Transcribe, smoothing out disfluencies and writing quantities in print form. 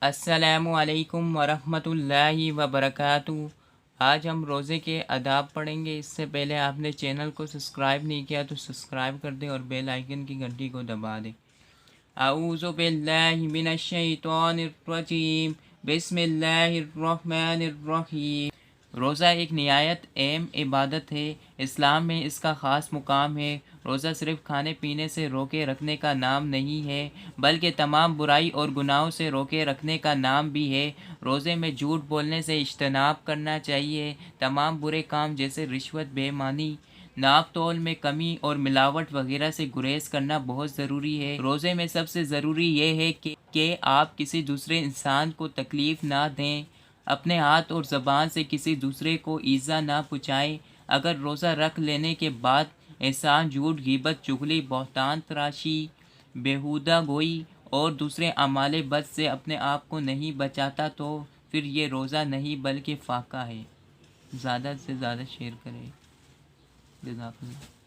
السلام علیکم ورحمۃ اللہ وبرکاتہ۔ آج ہم روزے کے آداب پڑھیں گے۔ اس سے پہلے آپ نے چینل کو سبسکرائب نہیں کیا تو سبسکرائب کر دیں اور بیل آئیکن کی گھنٹی کو دبا دیں۔ اعوذ باللہ من الشیطان الرجیم، بسم اللہ الرحمن الرحیم۔ روزہ ایک نہایت اہم عبادت ہے۔ اسلام میں اس کا خاص مقام ہے۔ روزہ صرف کھانے پینے سے روکے رکھنے کا نام نہیں ہے، بلکہ تمام برائی اور گناہوں سے روکے رکھنے کا نام بھی ہے۔ روزے میں جھوٹ بولنے سے اجتناب کرنا چاہیے۔ تمام برے کام جیسے رشوت، بے ایمانی، ناپ تول میں کمی اور ملاوٹ وغیرہ سے گریز کرنا بہت ضروری ہے۔ روزے میں سب سے ضروری یہ ہے کہ آپ کسی دوسرے انسان کو تکلیف نہ دیں، اپنے ہاتھ اور زبان سے کسی دوسرے کو ایذا نہ پہنچائیں۔ اگر روزہ رکھ لینے کے بعد انسان جھوٹ، غیبت، چغلی، بہتان تراشی، بیہودہ گوئی اور دوسرے اعمال بد سے اپنے آپ کو نہیں بچاتا تو پھر یہ روزہ نہیں بلکہ فاقہ ہے۔ زیادہ سے زیادہ شیئر کریں۔ جزاک اللہ۔